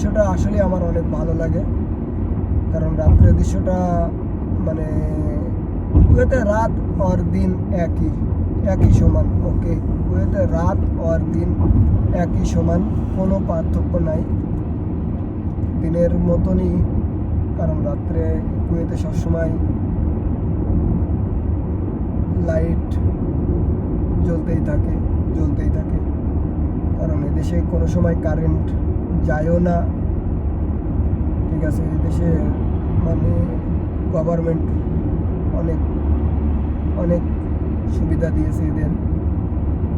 দৃশ্যটা আসলে আমার অনেক ভালো লাগে, কারণ রাত্রের দৃশ্যটা মানে কুয়েতে রাত আর দিন একই সমান। ওকে, কুয়েতে রাত আর দিন একই সমান, কোনো পার্থক্য নাই, দিনের মতনই। কারণ রাত্রে কুয়েতে সবসময় লাইট জ্বলতেই থাকে। কারণ এদেশে কোনো সময় কারেন্ট যায়ও না, ঠিক আছে। এদেশে মানে গভর্নমেন্ট অনেক অনেক সুবিধা দিয়েছে এদের,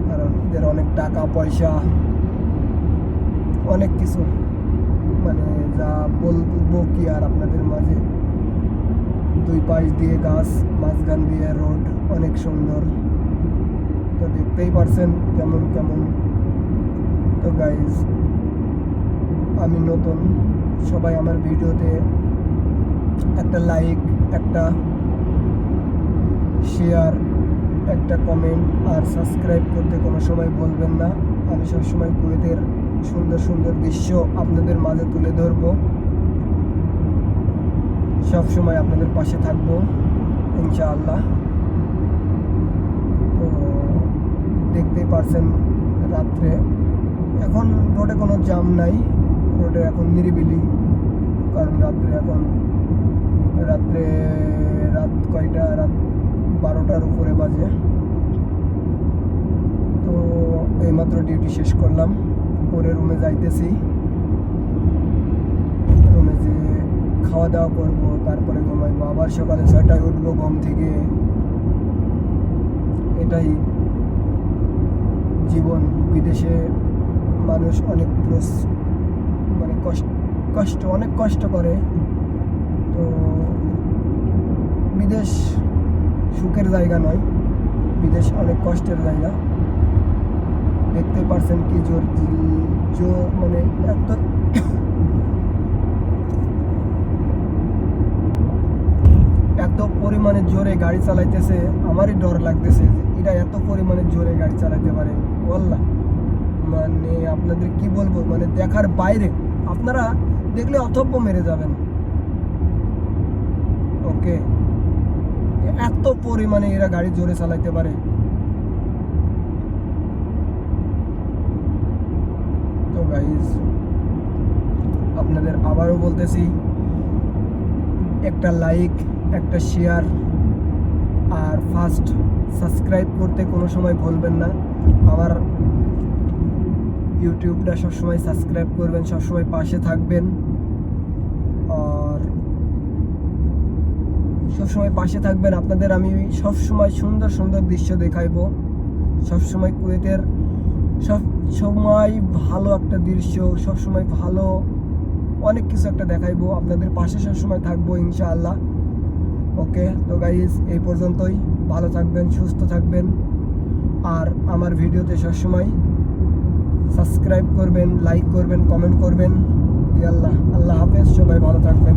কারণ এদের অনেক টাকা পয়সা, অনেক কিছু, মানে যা বলবো কি আর আপনাদের মাঝে। দুই পাশ দিয়ে গাছ, মাঝখান দিয়ে রোড, অনেক সুন্দর। তো দেখতেই পারছেন কেমন। তো গাইজ, আমি নতুন, সবাই আমার ভিডিওতে একটা লাইক, একটা শেয়ার, একটা কমেন্ট আর সাবস্ক্রাইব করতে কোনো সময় বলবেন না। আমি সবসময় কুয়েতের সুন্দর দৃশ্য আপনাদের মাঝে তুলে ধরবো, সবসময় আপনাদের পাশে থাকবো ইনশাআল্লাহ। তো দেখতেই পারছেন রাত্রে, এখন রোডে কোনো জ্যাম নাই, রোডে এখন নিরিবিলি। কারণ রাত কয়টা, রাত 12টার উপরে বাজে। তো এইমাত্র ডিউটি শেষ করলাম, করে রুমে যাইতেছি। রুমে যে খাওয়া দাওয়া করবো, তারপরে ঘুমাইবো, আবার সকালে 6টায় উঠবো ঘুম থেকে। এটাই জীবন। বিদেশে মানুষ অনেক মানে অনেক কষ্ট করে। তো বিদেশ সুখের জায়গা নয়, বিদেশ অনেক কষ্টের জায়গা। দেখতে পারছেন কি জোর মানে এত পরিমাণে জোরে গাড়ি চালাইতেছে, আমারই ডর লাগতেছে এটা এত পরিমাণে জোরে গাড়ি চালাইতে পারে। ওয়াল্লাহ, মানে আপনাদের কি বলবো, মানে দেখার বাইরে। আপনারা দেখলে অথব্য মেরে যাবেন। ওকে, এত পরিমাণে এরা গাড়ি জোরে চালাইতে পারে। তো গাইজ, আপনাদের আবারও বলতেছি, একটা লাইক, একটা শেয়ার আর ফার্স্ট সাবস্ক্রাইব করতে কোনো সময় ভুলবেন না। আমার ইউটিউবটা সবসময় সাবস্ক্রাইব করবেন, সবসময় পাশে থাকবেন, আর সবসময় পাশে থাকবেন। আপনাদের আমি সবসময় সুন্দর দৃশ্য দেখাইবো, সবসময় কুয়েতের সবসময় ভালো একটা দৃশ্য, সবসময় ভালো অনেক কিছু একটা দেখাইবো। আপনাদের পাশে সবসময় থাকবো ইনশাআল্লাহ। ওকে, তো গাইজ, এই পর্যন্তই। ভালো থাকবেন, সুস্থ থাকবেন, আর আমার ভিডিওতে সবসময় সাবস্ক্রাইব করবেন, লাইক করবেন, কমেন্ট করবেন। আল্লাহ হাফেজ, সবাই ভালো থাকবেন।